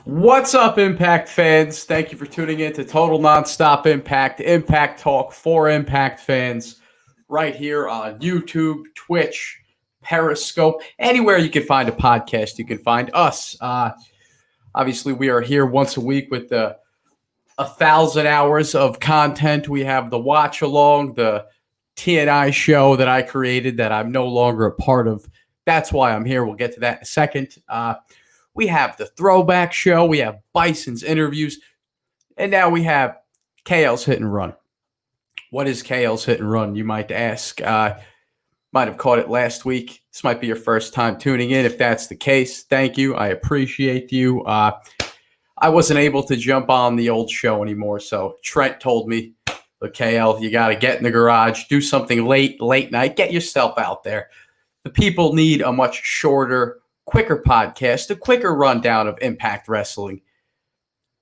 What's up, Impact fans? Thank you for tuning in to Total Nonstop Impact, Impact Talk for Impact fans, right here on YouTube, Twitch, Periscope, anywhere you can find a podcast, you can find us. Obviously, we are here once a week with 1,000 hours of content. We have the watch along, the TNI show that I created that I'm no longer a part of. That's why I'm here. We'll get to that in a second. We have the throwback show. We have Bison's interviews. And now we have KL's hit and run. What is KL's hit and run, you might ask? Might have caught it last week. This might be your first time tuning in. If that's the case, thank you. I appreciate you. I wasn't able to jump on the old show anymore. So Trent told me, look, KL, you got to get in the garage, do something late night, get yourself out there. The people need a much shorter, quicker podcast, a quicker rundown of Impact Wrestling,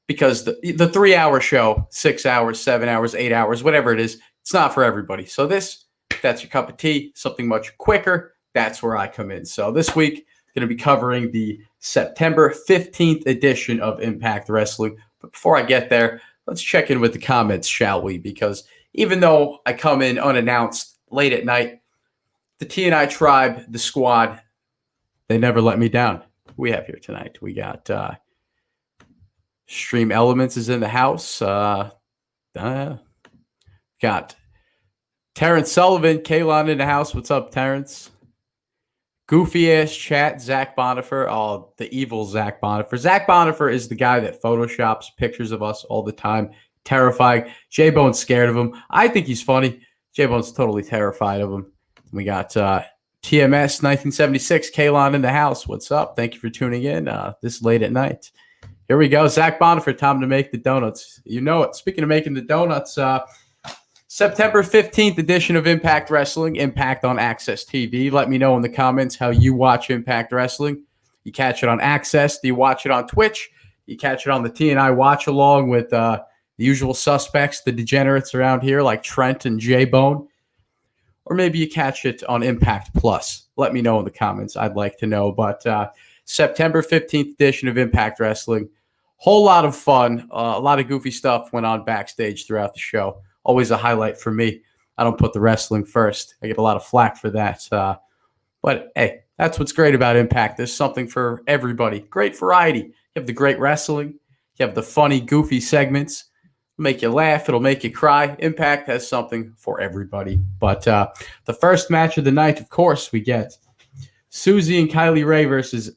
because the 3-hour show, 6 hours, 7 hours, 8 hours, whatever it is, it's not for everybody. So if that's your cup of tea, something much quicker, that's where I come in. So this week, going to be covering the September 15th edition of Impact Wrestling. But before I get there, let's check in with the comments, shall we? Because even though I come in unannounced late at night, the TNI tribe, the squad, they never let me down. We have here tonight. We got Stream Elements is in the house. Got Terrence Sullivan, Kalon in the house. What's up, Terrence? Goofy ass chat, Zach Bonifer. Oh, the evil Zach Bonifer. Zach Bonifer is the guy that photoshops pictures of us all the time. Terrifying. J-Bone's scared of him. I think he's funny. J-Bone's totally terrified of him. We got TMS 1976, Kalon in the house. What's up? Thank you for tuning in this late at night. Here we go. Zach Bonifer, time to make the donuts. You know it. Speaking of making the donuts, September 15th edition of Impact Wrestling, Impact on Access TV. Let me know in the comments how you watch Impact Wrestling. You catch it on Access? Do you watch it on Twitch? You catch it on the TNI watch along with the usual suspects, the degenerates around here like Trent and J-Bone? Or maybe you catch it on Impact Plus. Let me know in the comments. I'd like to know. But September 15th edition of Impact Wrestling. Whole lot of fun. A lot of goofy stuff went on backstage throughout the show. Always a highlight for me. I don't put the wrestling first. I get a lot of flack for that. But, hey, that's what's great about Impact. There's something for everybody. Great variety. You have the great wrestling. You have the funny, goofy segments. Make you laugh. It'll make you cry. Impact has something for everybody. But the first match of the night, of course, we get Susie and Kylie Ray versus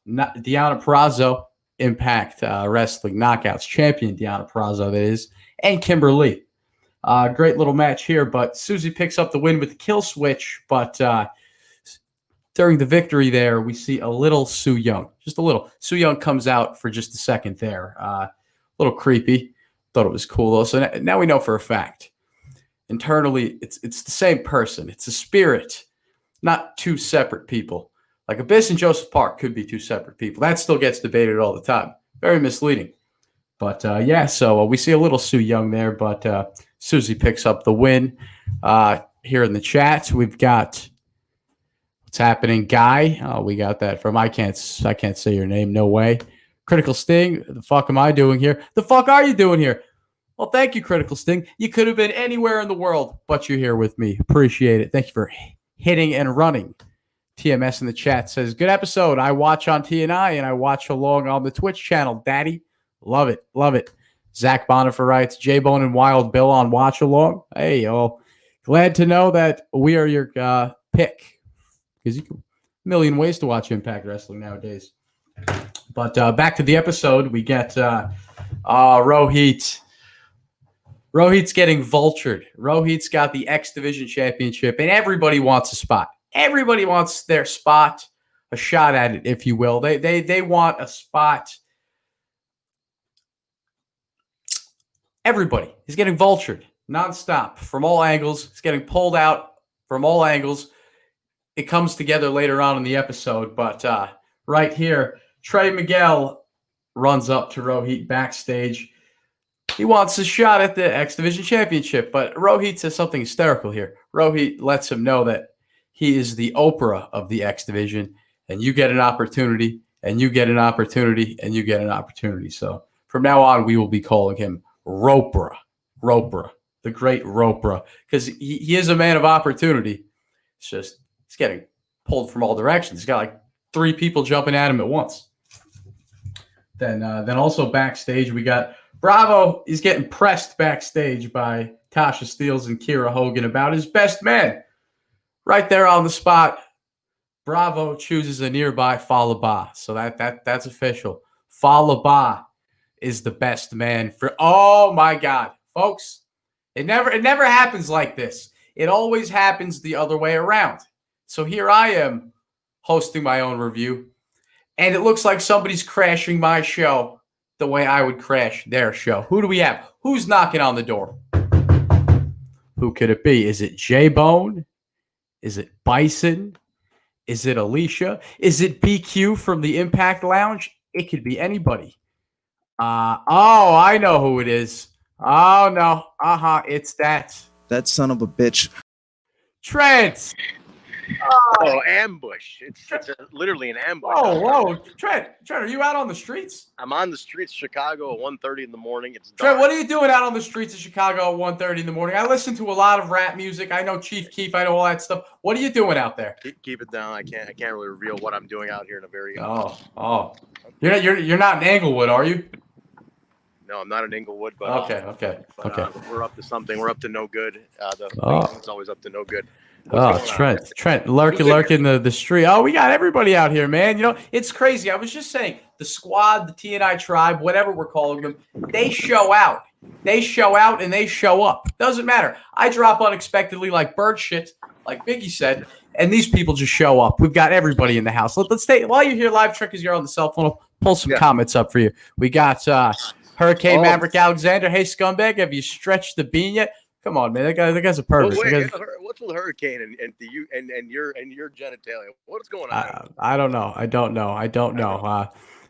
Deonna Purrazzo, Impact Wrestling Knockouts champion Deonna Purrazzo, that is, and Kimber. Great little match here, but Susie picks up the win with the kill switch. But during the victory there, we see a little Su Yung. Just a little. Su Yung comes out for just a second there. A little creepy. Thought it was cool though. So now we know for a fact. Internally, it's the same person. It's a spirit, not two separate people. Like Abyss and Joseph Park could be two separate people. That still gets debated all the time. Very misleading. But so we see a little Su Yung there, but Susie picks up the win. Here in the chat, we've got what's happening, Guy. We got that from I can't say your name, no way. Critical Sting, the fuck am I doing here? The fuck are you doing here? Well, thank you, Critical Sting. You could have been anywhere in the world, but you're here with me. Appreciate it. Thank you for hitting and running. TMS in the chat says, good episode. I watch on TNI and I watch along on the Twitch channel. Daddy, love it. Love it. Zach Bonifer writes, J-Bone and Wild Bill on watch along. Hey, y'all. Glad to know that we are your pick, because you can a million ways to watch Impact Wrestling nowadays. But back to the episode, we get Rohit. Rohit's getting vultured. Rohit's got the X Division Championship, and everybody wants a spot. Everybody wants their spot, a shot at it, if you will. They want a spot. Everybody is getting vultured nonstop from all angles. It's getting pulled out from all angles. It comes together later on in the episode, but right here, Trey Miguel runs up to Rohit backstage. He wants a shot at the X Division Championship, but Rohit says something hysterical here. Rohit lets him know that he is the Oprah of the X Division, and you get an opportunity, and you get an opportunity, and you get an opportunity. So from now on, we will be calling him Roper, the great Roper, because he is a man of opportunity. It's just he's getting pulled from all directions. He's got like 3 people jumping at him at once. Then also backstage, we got Bravo. He's getting pressed backstage by Tasha, Steelz, and Kiera Hogan about his best man. Right there on the spot, Bravo chooses a nearby Falaba. So that's official. Falaba is the best man for. Oh my God, folks! It never happens like this. It always happens the other way around. So here I am hosting my own review, and it looks like somebody's crashing my show the way I would crash their show. Who do we have? Who's knocking on the door? Who could it be? Is it J-Bone? Is it Bison? Is it Alicia? Is it BQ from the Impact Lounge? It could be anybody. I know who it is. Oh, no. It's that. That son of a bitch. Trent. Oh, ambush. It's literally an ambush. Whoa. Trent, are you out on the streets? I'm on the streets of Chicago at 1:30 in the morning. It's dark. Trent, what are you doing out on the streets of Chicago at 1:30 in the morning? I listen to a lot of rap music. I know Chief Keef. I know all that stuff. What are you doing out there? Keep it down. I can't really reveal what I'm doing out here in a very. You're not in Englewood, are you? No, I'm not in Inglewood, but okay. We're up to something. We're up to no good. It's always up to no good. Trent, lurking the street. Oh, we got everybody out here, man. You know, it's crazy. I was just saying, the squad, the TNI tribe, whatever we're calling them, they show out. They show out and they show up. Doesn't matter. I drop unexpectedly like bird shit, like Biggie said, and these people just show up. We've got everybody in the house. Let's stay while you're here live, Trent, because you're on the cell phone. I'll pull some comments up for you. We got Hurricane Maverick Alexander. Hey, scumbag, have you stretched the bean yet? Come on, man. That guy's a pervert. What's with Hurricane and your genitalia? What's going on? I don't know.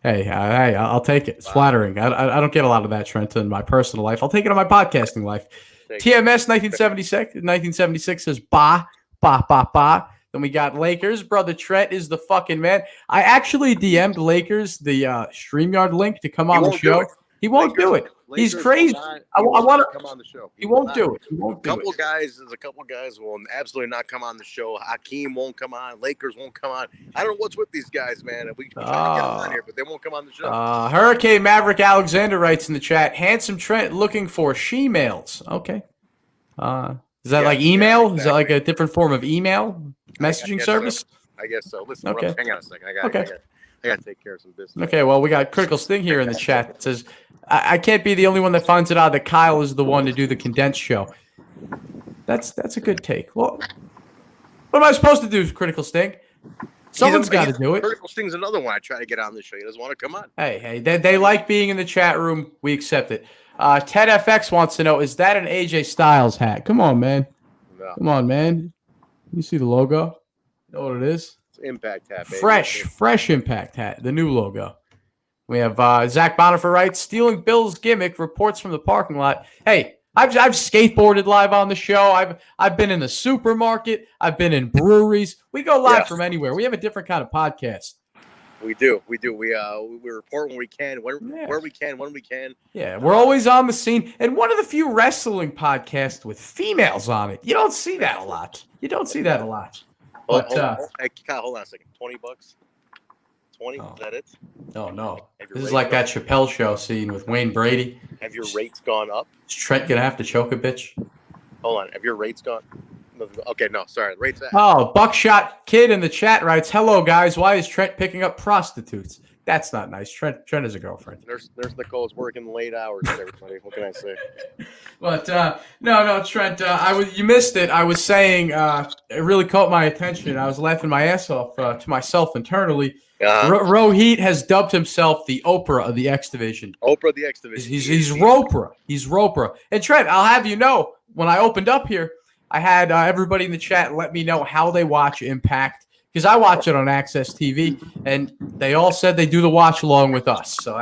Hey, I'll take it. It's flattering. I don't get a lot of that, Trent, in my personal life. I'll take it in my podcasting life. TMS 1976 says ba. Then we got Lakers. Brother Trent is the fucking man. I actually DM'd Lakers the StreamYard link to come on the show. He won't do it. He's crazy. I want to come on the show. He won't do it. There's a couple guys will absolutely not come on the show. Hakeem won't come on. Lakers won't come on. I don't know what's with these guys, man. We try to get them on here, but they won't come on the show. Hurricane Maverick Alexander writes in the chat, handsome Trent looking for she-mails. Okay. Is that like email? Yeah, exactly. Is that like a different form of email messaging service? I guess so. Listen, okay. Hang on a second. I got to take care of some business. Okay, well, we got Critical Sting here in the chat that says, I can't be the only one that finds it odd that Kyle is the one to do the condensed show. That's a good take. Well, what am I supposed to do, Critical Sting? Someone's got to do it. Critical Sting's another one I try to get on the show. He doesn't want to come on. Hey, they like being in the chat room. We accept it. Ted FX wants to know, is that an AJ Styles hat? Come on, man. No. Come on, man. You see the logo? You know what it is? Impact hat, baby. Fresh Impact hat, the new logo. We have Zach Bonifer writes, stealing Bill's gimmick, reports from the parking lot. Hey, I've skateboarded live on the show. I've been in the supermarket. I've been in breweries. We go live from anywhere. We have a different kind of podcast. We do. We report when we can, where we can, when we can. Yeah, we're always on the scene. And one of the few wrestling podcasts with females on it. You don't see that a lot. But, hey, Kyle, hold on a second. $20? 20? Is that it? No. This is like that Chappelle Show scene with Wayne Brady. Have your rates gone up? Is Trent gonna have to choke a bitch? Hold on. Have your rates gone? Okay, no, sorry. Rates. Buckshot Kid in the chat writes, hello, guys. Why is Trent picking up prostitutes? That's not nice. Trent is a girlfriend. There's Nicole's working late hours, everybody. What can I say? But no, Trent. You missed it. I was saying it really caught my attention. I was laughing my ass off to myself internally. Rohit has dubbed himself the Oprah of the X Division. Oprah of the X Division. He's Roper. He's Roper. And Trent, I'll have you know, when I opened up here, I had everybody in the chat let me know how they watch Impact. Because I watch it on Access TV, and they all said they do the watch along with us. So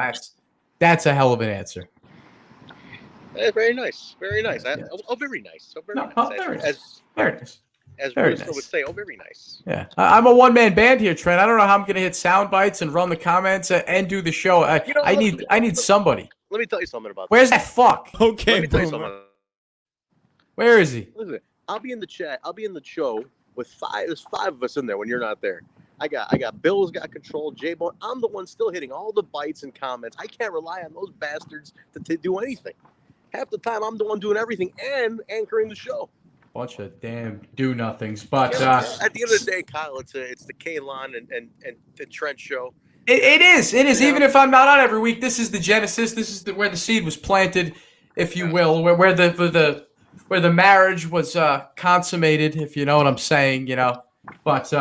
that's a hell of an answer. Very nice. Very nice. Yeah. Very nice. Very nice. As Very Bruce nice. would say, very nice. Yeah, I'm a one-man band here, Trent. I don't know how I'm going to hit sound bites and run the comments and do the show. I need somebody. Let me tell you something about Where's that fuck? Okay, Let me tell you something. Where is he? Listen, I'll be in the chat. I'll be in the show with five. There's 5 of us in there when you're not there. I got Bill's got control. J-Bone. I'm the one still hitting all the bites and comments. I can't rely on those bastards to do anything. Half the time, I'm the one doing everything and anchoring the show. Bunch of damn do-nothings. But at the end of the day, Kyle, it's the Kalon and Trent show. It is. Yeah. Even if I'm not on every week, this is the genesis. This is where the seed was planted, if you will, where the marriage was consummated, if you know what I'm saying, you know. But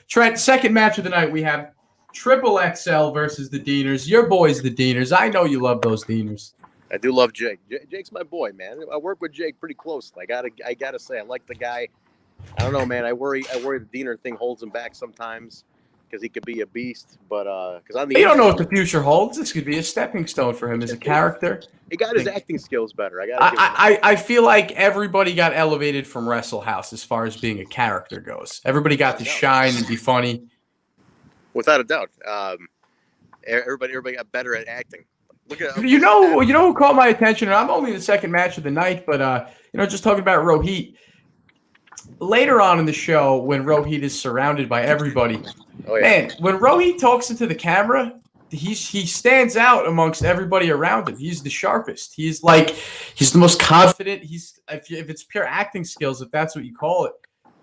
Trent, second match of the night, we have XXXL versus the Deaners. Your boys, the Deaners. I know you love those Deaners. I do love Jake. Jake's my boy, man. I work with Jake pretty closely. I gotta say, I like the guy. I don't know, man. I worry the Deaner thing holds him back sometimes because he could be a beast. But because on the You don't know what the future holds. This could be a stepping stone for him as a character. He got his acting skills better. I feel like everybody got elevated from Wrestle House as far as being a character goes. Everybody got to shine and be funny. Without a doubt. Everybody got better at acting. Look at You know who caught my attention, and I'm only the second match of the night, but just talking about Rohit. Later on in the show, when Rohit is surrounded by everybody, man, when Rohit talks into the camera, he stands out amongst everybody around him. He's the sharpest. He's the most confident. If it's pure acting skills, if that's what you call it.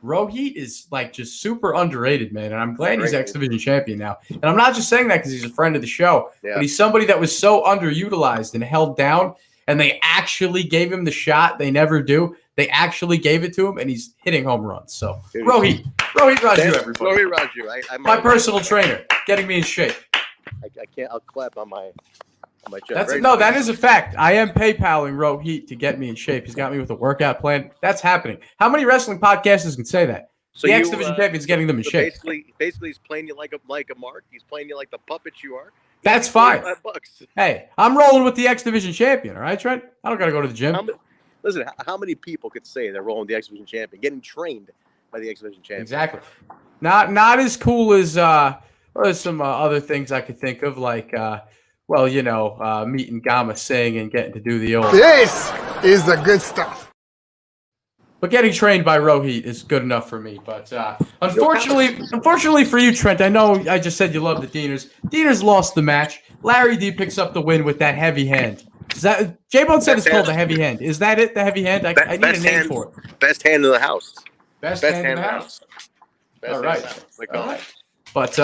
Rohit is just super underrated, man, and I'm glad he's X Division champion now. And I'm not just saying that because he's a friend of the show, but he's somebody that was so underutilized and held down, and they actually gave him the shot they never do. They actually gave it to him, and he's hitting home runs. So Rohit Raju, everybody. Rohit Raju, my personal trainer, getting me in shape. I can't. I'll clap on my chest. That is a fact. I am PayPaling Rohit to get me in shape. He's got me with a workout plan. That's happening. How many wrestling podcasters can say that? So the X Division champion is getting them in shape. Basically, he's playing you like a mark. He's playing you like the puppet you are. That's fine. Hey, I'm rolling with the X Division champion. All right, Trent. I don't got to go to the gym. Listen, how many people could say they're rolling the X Division champion, getting trained by the X Division champion? Exactly. Not as cool as there's some other things I could think of, like meeting Gama Singh and getting to do the old. This is the good stuff. But getting trained by Rohit is good enough for me. But unfortunately for you, Trent, I know I just said you love the Deaners. Deaners lost the match. Larry D picks up the win with that heavy hand. J-Bone said it's called the heavy hand. Is that it, the heavy hand? I need a name for it. Best hand in the house. Best hand in the house. All right. But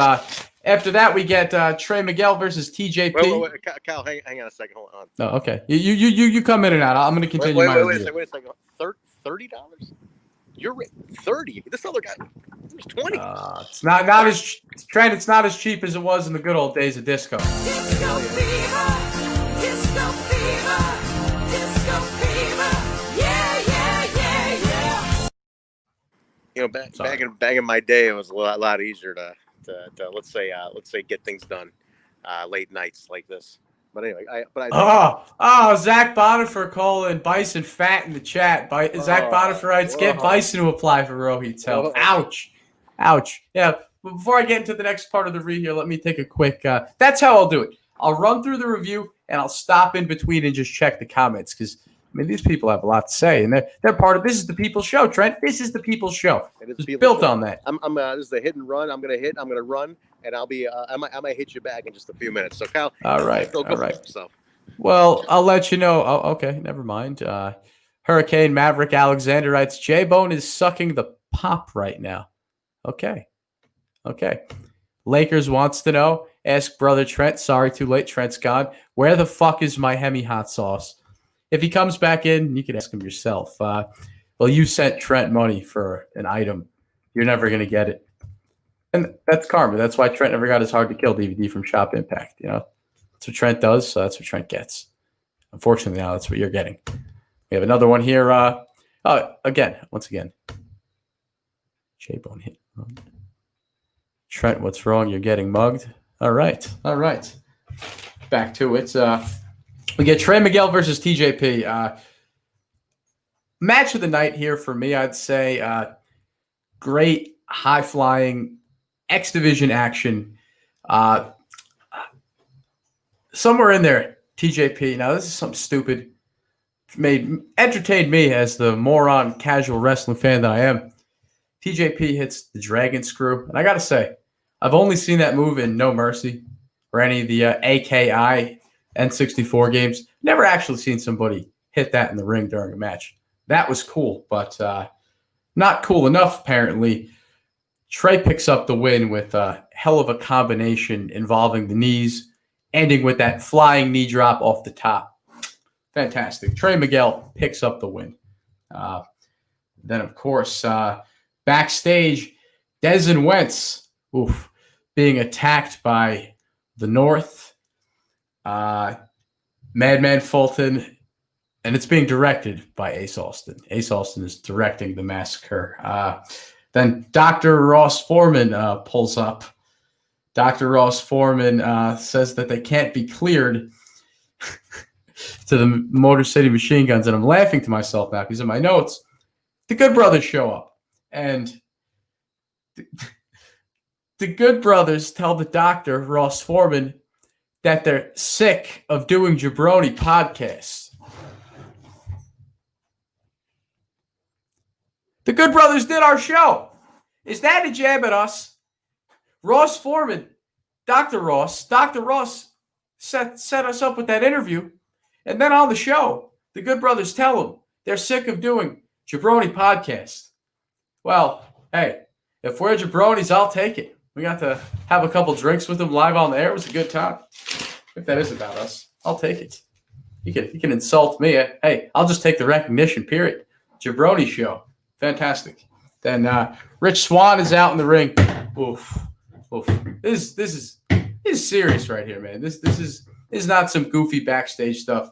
after that, we get Trey Miguel versus TJP. Wait, Kyle, hang on a second. Hold on. Oh, okay. You come in and out. I'm going to continue my review. Wait a second. $30? You're 30. This other guy was 20. It's not as Trent. It's not as cheap as it was in the good old days of disco. Disco fever, disco fever, disco fever. Yeah. You know, back in my day, it was a lot easier to let's say get things done late nights like this. But anyway, Zach Bonifer calling Bison fat in the chat. Zach Bonifer writes, get Bison to apply for Rohit's help. Ouch. Yeah, but before I get into the next part of the read here, let me take a quick. That's how I'll do it. I'll run through the review and I'll stop in between and just check the comments because these people have a lot to say, and they're part of this. Is the People's Show, Trent. This is the People's Show. It's built on that. This is a hit and run. I'm gonna run, and I'll be. I might hit you back in just a few minutes. So, Kyle. All right. Well, I'll let you know. Oh, okay, never mind. Hurricane Maverick Alexander writes, J-Bone is sucking the pop right now. Okay. Lakers wants to know. Ask brother Trent. Sorry, too late. Trent's gone. Where the fuck is my Hemi hot sauce? If he comes back in, you can ask him yourself. Well, you sent Trent money for an item. You're never going to get it. And that's karma. That's why Trent never got his Hard to Kill DVD from Shop Impact. That's what Trent does, so that's what Trent gets. Unfortunately, now that's what you're getting. We have another one here. Once again. J-Bone hit. Trent, what's wrong? You're getting mugged. All right. Back to it. We get Trey Miguel versus TJP. Match of the night here for me, I'd say. great high-flying X Division action. Somewhere in there, TJP. Now, this is something stupid. Entertained me as the moron casual wrestling fan that I am. TJP hits the dragon screw. And I got to say, I've only seen that move in No Mercy or any of the AKI N64 games. Never actually seen somebody hit that in the ring during a match. That was cool, but not cool enough, apparently. Trey picks up the win with a hell of a combination involving the knees, ending with that flying knee drop off the top. Fantastic. Trey Miguel picks up the win. Then, of course, backstage, Dez and Wentz being attacked by the North. Madman Fulton, and it's being directed by Ace Austin. Ace Austin is directing the massacre. Then Dr. Ross Foreman pulls up. Dr. Ross Foreman says that they can't be cleared to the Motor City Machine Guns, and I'm laughing to myself now because in my notes, the Good Brothers show up, and the Good Brothers tell the doctor, Ross Foreman, that they're sick of doing jabroni podcasts. The Good Brothers did our show. Is that a jab at us? Ross Foreman, Dr. Ross set us up with that interview. And then on the show, the Good Brothers tell them they're sick of doing jabroni podcasts. Well, hey, if we're jabronis, I'll take it. We got to have a couple drinks with them live on the air. It was a good time. If that is about us, I'll take it. You can insult me. Hey, I'll just take the recognition, period. Jabroni show. Fantastic. Then Rich Swann is out in the ring. Oof. This is serious right here, man. This is not some goofy backstage stuff.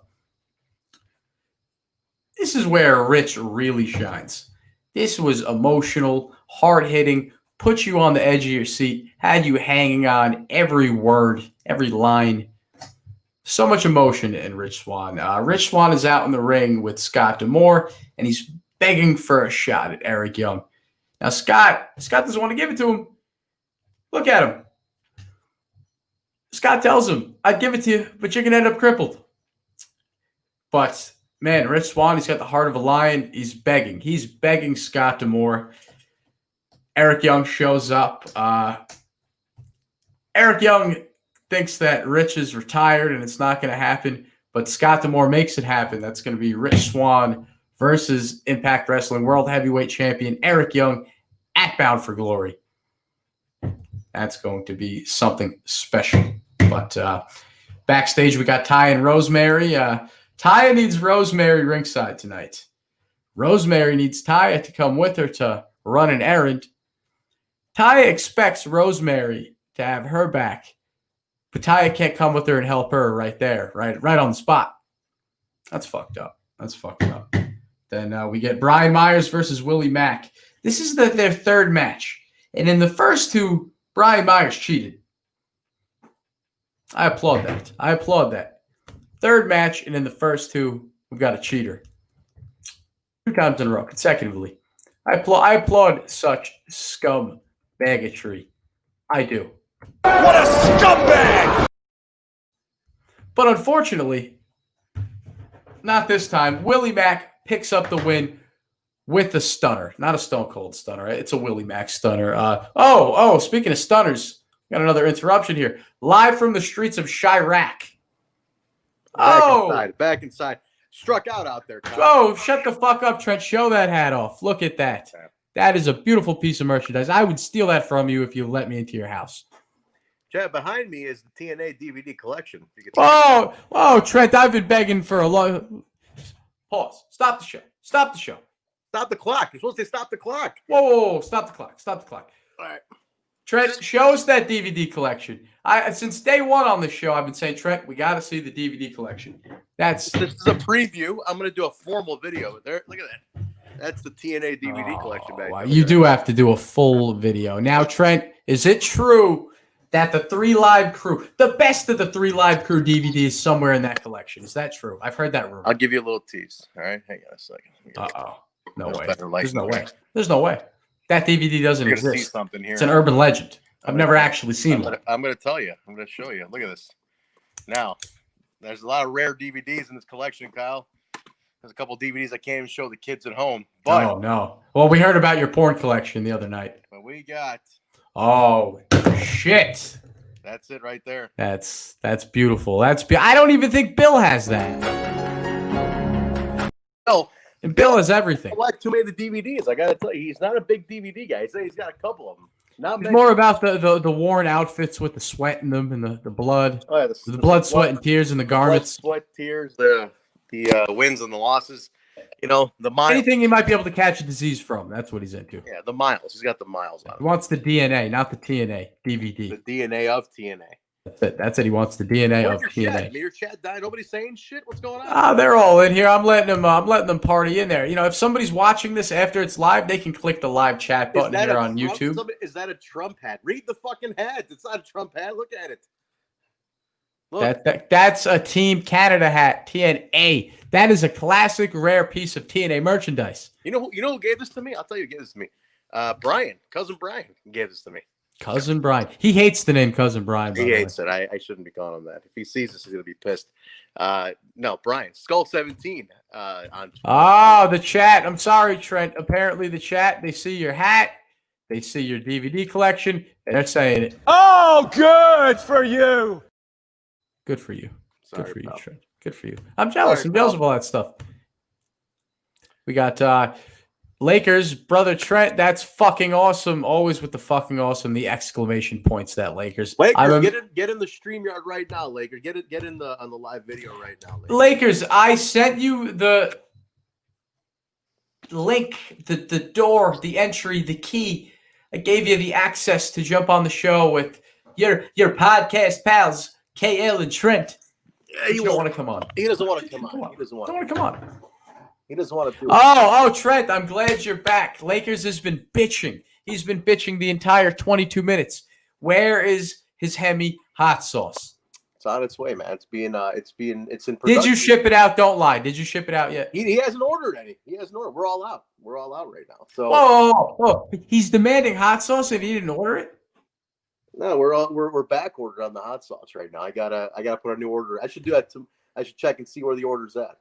This is where Rich really shines. This was emotional, hard-hitting, put you on the edge of your seat, had you hanging on every word, every line. So much emotion in Rich Swann. Rich Swann is out in the ring with Scott D'Amore, and he's begging for a shot at Eric Young. Now, Scott doesn't want to give it to him. Look at him. Scott tells him, I'd give it to you, but you're going to end up crippled. But, man, Rich Swann, he's got the heart of a lion. He's begging. He's begging Scott D'Amore. Eric Young shows up. Eric Young thinks that Rich is retired and it's not going to happen, but Scott D'Amore makes it happen. That's going to be Rich Swann versus Impact Wrestling World Heavyweight Champion Eric Young at Bound for Glory. That's going to be something special. But backstage, we got Taya and Rosemary. Taya needs Rosemary ringside tonight. Rosemary needs Taya to come with her to run an errand. Taya expects Rosemary to have her back, but Taya can't come with her and help her right there, right on the spot. That's fucked up. Then we get Brian Myers versus Willie Mack. This is their third match. And in the first two, Brian Myers cheated. I applaud that. Third match, and in the first two, we've got a cheater. 2 times in a row, consecutively. I applaud such scum baggotry. I do. What a scumbag! But unfortunately, not this time. Willie Mack picks up the win with a stunner. Not a Stone Cold stunner. Right? It's a Willie Mack stunner. Speaking of stunners, got another interruption here. Live from the streets of Chirac. Back inside. Struck out there, Kyle. Oh, shut the fuck up, Trent. Show that hat off. Look at that. That is a beautiful piece of merchandise. I would steal that from you if you let me into your house. Chad, behind me is the TNA DVD collection. Oh, Trent, I've been begging for a long... Pause. Stop the show. Stop the clock. You're supposed to stop the clock. Whoa. Stop the clock. All right. Trent, show us that DVD collection. Since day one on this show, I've been saying, Trent, we got to see the DVD collection. This is a preview. I'm going to do a formal video. There, look at that. That's the TNA DVD collection back. Wow. You do have to do a full video. Now, Trent, is it true that the 3 Live Crew, the best of the 3 Live Crew DVD is somewhere in that collection? Is that true? I've heard that rumor. I'll give you a little tease. All right, hang on a second. No way. Better light. There's no way. That DVD doesn't You're gonna see exist. something here. It's an urban legend. I've never actually seen one. I'm gonna tell you. I'm gonna show you. Look at this. Now, there's a lot of rare DVDs in this collection, Kyle. There's a couple of DVDs I can't even show the kids at home. But Oh no. Well, we heard about your porn collection the other night. but we got. Oh shit. That's it right there. That's beautiful. I don't even think Bill has that. No, And Bill has everything. I like too many of the DVDs. I gotta tell you, he's not a big DVD guy. He's got a couple of them. Not It's many. more about the worn outfits with the sweat in them and the blood. Oh, yeah, The blood, sweat, and tears in the garments. Blood, sweat, tears, the wins and the losses. You know, the miles. Anything you might be able to catch a disease from. That's what he's into. Yeah, the miles. He's got the miles on He it. wants the DNA, not the TNA DVD. The DNA of TNA. That's it. That's it. He wants the DNA Where's of your TNA. chat? Your chat died. Nobody's saying shit. What's going on? Ah, they're all in here. I'm letting them party in there. You know, if somebody's watching this after it's live, they can click the live chat button here on YouTube. Is that a Trump hat? Read the fucking hat. It's not a Trump hat. Look at it. Look. That's a Team Canada hat, TNA. That is a classic, rare piece of TNA merchandise. You know who gave this to me? I'll tell you who gave this to me. Brian, cousin Brian, gave this to me. Cousin Brian. He hates the name Cousin Brian. He hates it. I shouldn't be calling him that. If he sees this, he's gonna be pissed. No, Brian, Skull 17 on. Oh, the chat. I'm sorry, Trent. Apparently, the chat. They see your hat. They see your DVD collection. And they're saying it. Oh, good for you. Good for you. Sorry, Good for you, pal. Trent. Good for you. I'm jealous. Sorry, I'm jealous pal. of all that stuff. We got Lakers, brother Trent. That's fucking awesome. Always with the fucking awesome. The exclamation points. That Lakers. Lakers, get in the StreamYard right now, Lakers. Get in the on the live video right now, Lakers. Lakers. I sent you the link, the door, the entry, the key. I gave you the access to jump on the show with your podcast pals, KL and Trent. Yeah, You don't want to come on. He doesn't want to come on. He doesn't want Don't want to come on. He doesn't want to do it. Oh, Trent, I'm glad you're back. Lakers has been bitching. He's been bitching the entire 22 minutes. Where is his Hemi hot sauce? It's on its way, man. It's in production. Did you ship it out? Don't lie. Did you ship it out yet? He hasn't ordered any. He hasn't ordered. We're all out. We're all out right now. So Oh, he's demanding hot sauce and he didn't order it? no, we're back ordered on the hot sauce right now. I gotta put a new order. I should do that. I should check and see where the order's at.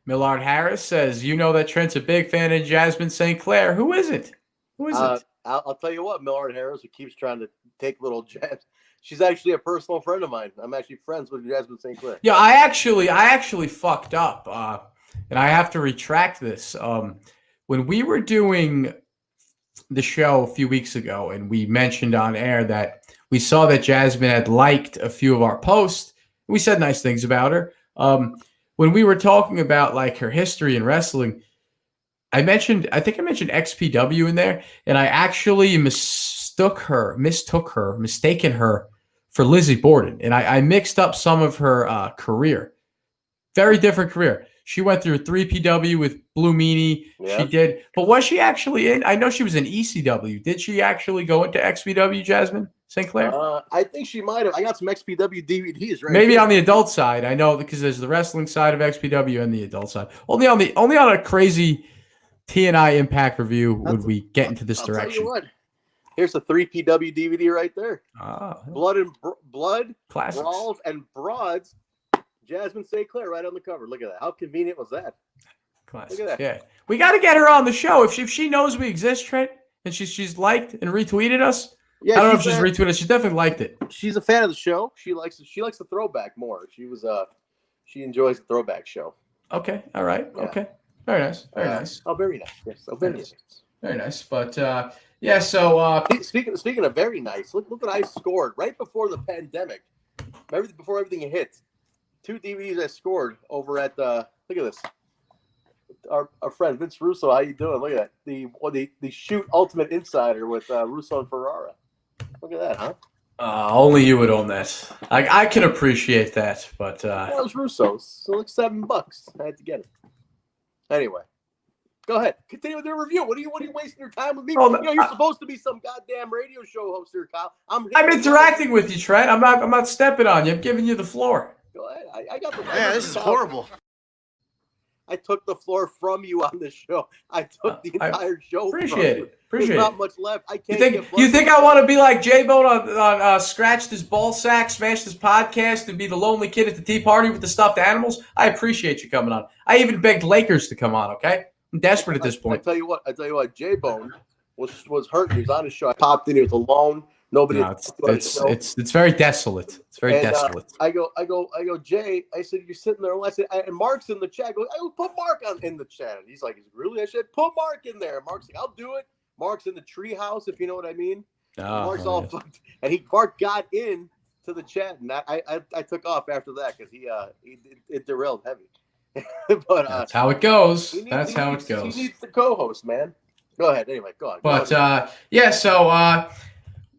Millard Harris says, you know that Trent's a big fan of Jasmine St. Clair. Who is it? Who is it? I'll tell you what, Millard Harris, who keeps trying to take little jabs. She's actually a personal friend of mine. I'm actually friends with Jasmine St. Clair. Yeah, I actually fucked up, and I have to retract this. When we were doing the show a few weeks ago, and we mentioned on air that we saw that Jasmine had liked a few of our posts, we said nice things about her. When we were talking about like her history in wrestling, I think I mentioned XPW in there, and I actually mistaken her for Lizzie Borden, and I mixed up some of her career. Very different career. She went through 3PW with Blue Meanie. Yeah. She did, but was she actually in? I know she was in ECW. Did she actually go into XPW, Jasmine St. Clair? I think she might have. I got some XPW DVDs right Maybe here. on the adult side. I know because there's the wrestling side of XPW and the adult side. Only on a crazy TNI Impact review would we get into this I'll direction. tell you what. Here's the 3PW DVD right there. Ah, Blood, classics. Brawls, and Broads. Jasmine St. Clair right on the cover. Look at that. How convenient was that? Classics. Look at that. Yeah, we got to get her on the show if she knows we exist, Trent, and she's liked and retweeted us. Yeah, I don't know if she's retweeted us. She definitely liked it. She's a fan of the show. She likes the throwback more. She enjoys the throwback show. Okay. All right. Yeah. Okay. Very nice. Very nice. Oh, very nice. Yes. Oh, very nice. Very nice. But yeah. So Speaking of very nice, look what I scored right before the pandemic. Before everything hit. 2 DVDs I scored over at look at this. Our friend Vince Russo, how you doing? Look at that. The Shoot Ultimate Insider with Russo and Ferrara. Look at that, huh? only you would own that. I can appreciate that, but That was Russo's. So like $7. I had to get it. Anyway, go ahead. Continue with the review. What are you wasting your time with me? Oh, You're supposed to be some goddamn radio show host here, Kyle. I'm interacting with you, Trent. I'm not stepping on you. I'm giving you the floor. Go ahead. I got the. Yeah, this is horrible. I took the floor from you on this show. I took the entire show. Appreciate from it. Appreciate There's it. not much left. I can't. You think I want to be like J-Bone on Scratched His Ball Sack, Smashed His Podcast, and be the lonely kid at the tea party with the stuffed animals? I appreciate you coming on. I even begged Lakers to come on, okay? I'm desperate at this point. I tell you what, J-Bone was hurt. He was on his show. I popped in. He was alone. Nobody. No, it's very desolate. It's very desolate. I go, Jay. I said, you're sitting there. And Mark's in the chat. I go, put Mark in the chat. And he's like, really? I said, put Mark in there. Mark's like, I'll do it. Mark's in the treehouse, if you know what I mean. Mark's all fucked. And Mark got in to the chat, and I took off after that because it derailed heavy. But that's how it goes. He needs the co-host, man. Go ahead. Anyway, go on. But so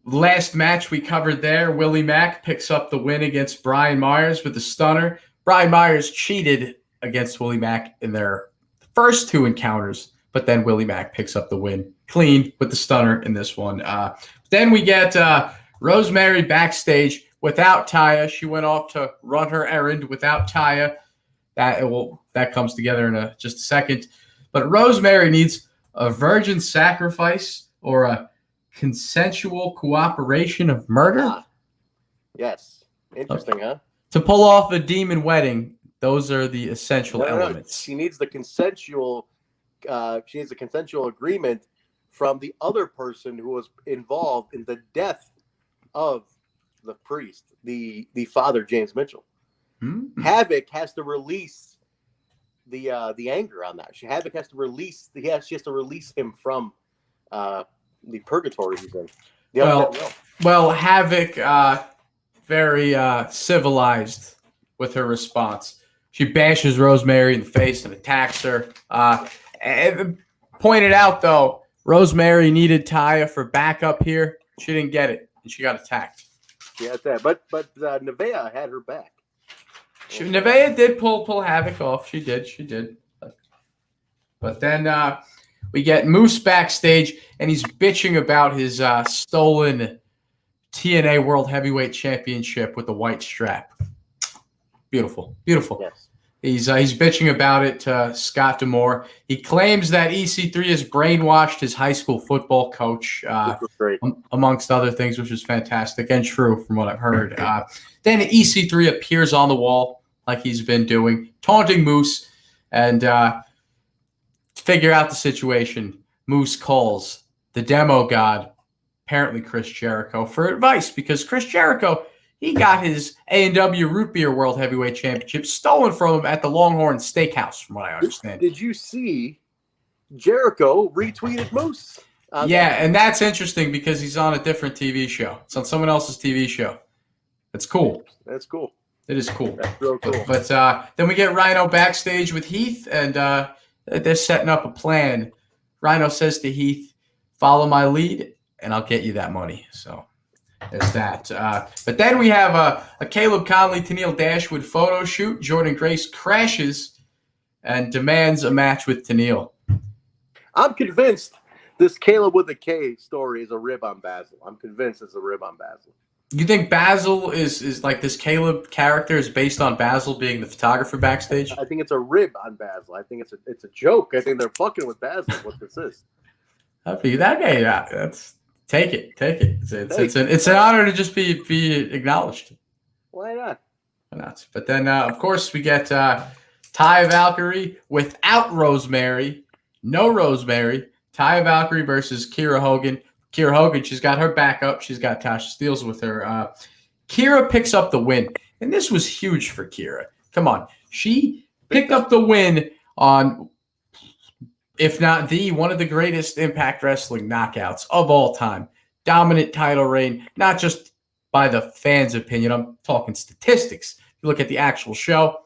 last match we covered there, Willie Mack picks up the win against Brian Myers with the stunner. Brian Myers cheated against Willie Mack in their first two encounters, but then Willie Mack picks up the win clean with the stunner in this one. Then we get Rosemary backstage without Taya. She went off to run her errand without Taya. That comes together in just a second. But Rosemary needs a virgin sacrifice or a consensual cooperation of murder. Yes. Interesting, huh? To pull off a demon wedding, those are the essential elements. She needs the consensual. She needs a consensual agreement from the other person who was involved in the death of the priest, the father, James Mitchell. Mm-hmm. Havoc has to release the anger on that. Havoc has to release. She has to release him from the purgatory he's in. Well, Havoc, very civilized with her response. She bashes Rosemary in the face and attacks her. And pointed out, though, Rosemary needed Taya for backup here. She didn't get it, and she got attacked. She had that, but Nevaeh had her back. Nevaeh did pull Havoc off. She did. But then we get Moose backstage, and he's bitching about his stolen TNA World Heavyweight Championship with the white strap. Beautiful. Yes. He's bitching about it to Scott D'Amore. He claims that EC3 has brainwashed his high school football coach, amongst other things, which is fantastic and true from what I've heard. Then EC3 appears on the wall like he's been doing, taunting Moose, and to figure out the situation, Moose calls the demo god, apparently Chris Jericho, for advice because Chris Jericho, he got his A&W Root Beer World Heavyweight Championship stolen from him at the Longhorn Steakhouse, from what I understand. Did you see Jericho retweeted Moose? And that's interesting because he's on a different TV show. It's on someone else's TV show. That's cool. That's cool. It is cool. That's real cool. But then we get Rhino backstage with Heath, and they're setting up a plan. Rhino says to Heath, follow my lead, and I'll get you that money. So there's that. But then we have a Kaleb Conley to Tennille Dashwood photo shoot. Jordynne Grace crashes and demands a match with Tennille. I'm convinced this Kaleb with a K story is a rib on Basil. I'm convinced it's a rib on Basil. You think Basil is like this Kaleb character is based on Basil being the photographer backstage? I think it's a rib on Basil. I think it's a joke. I think they're fucking with Basil. What this is? That guy. That's take it. It's an honor to just be acknowledged. Why not? Why not? But then of course we get Taya Valkyrie without Rosemary. No Rosemary. Taya Valkyrie versus Kiera Hogan. Kiera Hogan, she's got her backup. She's got Tasha Steelz with her. Kiera picks up the win. And this was huge for Kiera. Come on. She picked up the win on, if not one of the greatest Impact Wrestling knockouts of all time. Dominant title reign, not just by the fans' opinion. I'm talking statistics. You look at the actual show.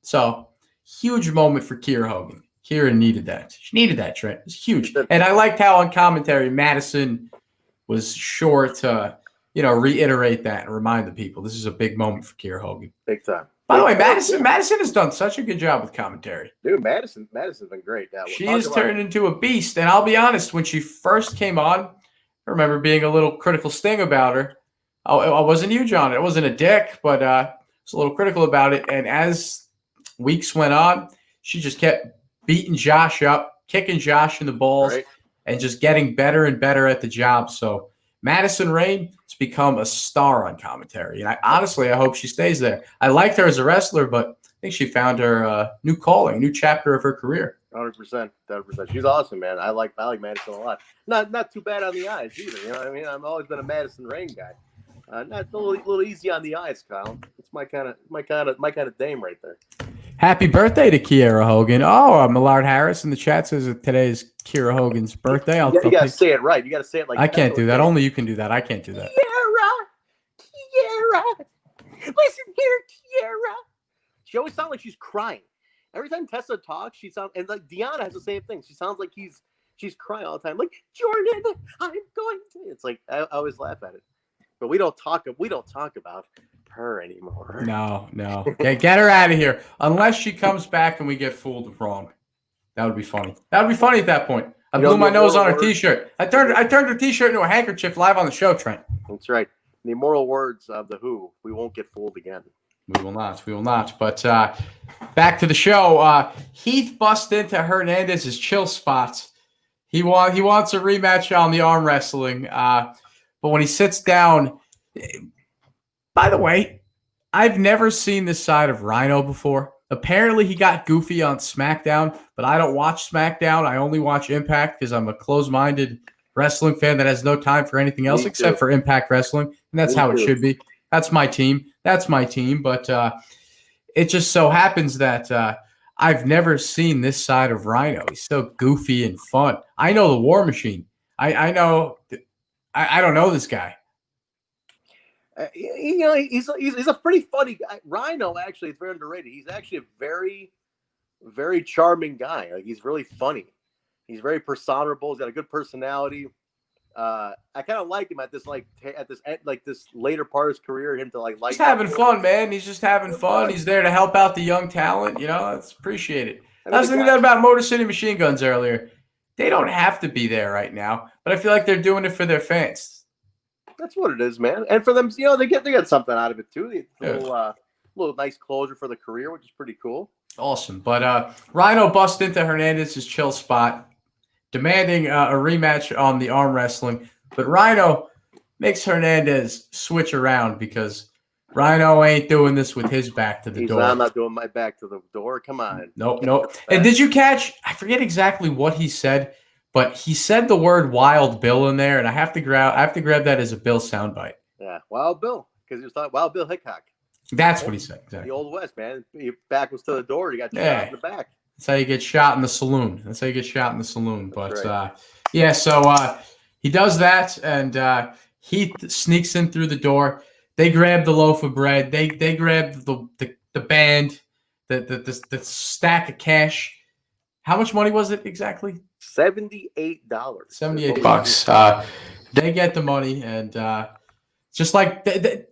So, huge moment for Kiera Hogan. Kiera needed that. She needed that, Trent. It was huge. And I liked how on commentary Madison was sure to, reiterate that and remind the people this is a big moment for Kiera Hogan. Big time. By the way, Madison has done such a good job with commentary. Dude, Madison's been great. She has turned into a beast. And I'll be honest, when she first came on, I remember being a little critical sting about her. I wasn't huge on it. I wasn't a dick, but I was a little critical about it. And as weeks went on, she just kept beating Josh up, kicking Josh in the balls, Right. and just getting better and better at the job. So Madison Rayne has become a star on commentary. And I hope she stays there. I liked her as a wrestler, but I think she found her new calling, new chapter of her career. 100%. She's awesome, man. I like Madison a lot. Not too bad on the eyes either. You know what I mean? I've always been a Madison Rayne guy. Not a little easy on the eyes, Kyle. It's my kind of dame right there. Happy birthday to Kiera Hogan. Oh, Millard Harris in the chat says that today is Kiera Hogan's birthday. You got to say it right. You got to say it like I can't do that. Only you can do that. I can't do that. Kiera. Listen here, Kiera. She always sounds like she's crying. Every time Tessa talks, she sounds, and like Deonna has the same thing. She sounds like she's crying all the time. Like, Jordynne, I'm going to. It's like I always laugh at it. But we don't talk about her anymore. No. Okay, get her out of here. Unless she comes back and we get fooled wrong. That would be funny. That would be funny at that point. I blew my nose on her T-shirt. I turned her T-shirt into a handkerchief live on the show, Trent. That's right. The immortal words of the Who. We won't get fooled again. We will not. But back to the show. Heath bust into Hernandez's chill spots. He wants a rematch on the arm wrestling. But when he sits down, by the way, I've never seen this side of Rhino before. Apparently, he got goofy on SmackDown, but I don't watch SmackDown. I only watch Impact because I'm a closed-minded wrestling fan that has no time for anything else except for Impact Wrestling, and that's how it should be. That's my team. But it just so happens that I've never seen this side of Rhino. He's so goofy and fun. I know the War Machine. I know. I don't know this guy. He's a pretty funny guy. Rhino actually is very underrated. He's actually a very, very charming guy. Like, he's really funny. He's very personable. He's got a good personality. I kind of like him at this later part of his career. Him to like he's having fun, man. He's just having fun. He's there to help out the young talent. That's appreciated. I was thinking that about Motor City Machine Guns earlier. They don't have to be there right now, but I feel like they're doing it for their fans. That's what it is, man. And for them, they get something out of it too. Little nice closure for the career, which is pretty cool. Awesome. But Rhino bust into Hernandez's chill spot, demanding a rematch on the arm wrestling. But Rhino makes Hernandez switch around because Rhino ain't doing this with his back to the door. I'm not doing my back to the door. Come on. Nope. And did you catch? I forget exactly what he said, but he said the word Wild Bill in there, and I have to grab that as a Bill soundbite. Yeah, Wild Bill, because he was talking Wild Bill Hickok. That's what he said. Exactly. The Old West, man. Your back was to the door. You got shot in the back. That's how you get shot in the saloon. But right. So he does that, and he sneaks in through the door. They grab the loaf of bread. They grab the band, the stack of cash. How much money was it exactly? $78. $78. They get the money, and just like they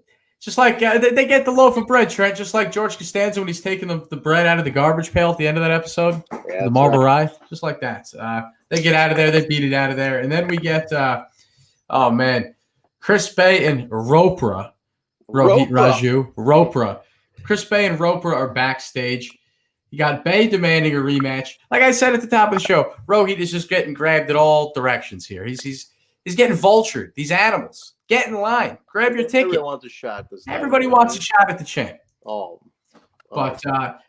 get the loaf of bread, Trent. Just like George Costanza when he's taking the bread out of the garbage pail at the end of that episode, the Marble Rye, just like that. They get out of there. They beat it out of there, and then we get Chris Bay and Rohit Raju. Chris Bay and Rohit are backstage. You got Bay demanding a rematch. Like I said at the top of the show, Rohit is just getting grabbed at all directions here. He's getting vultured. These animals. Get in line. Grab your ticket. Everybody wants a shot. Everybody wants a shot at the champ. Oh. But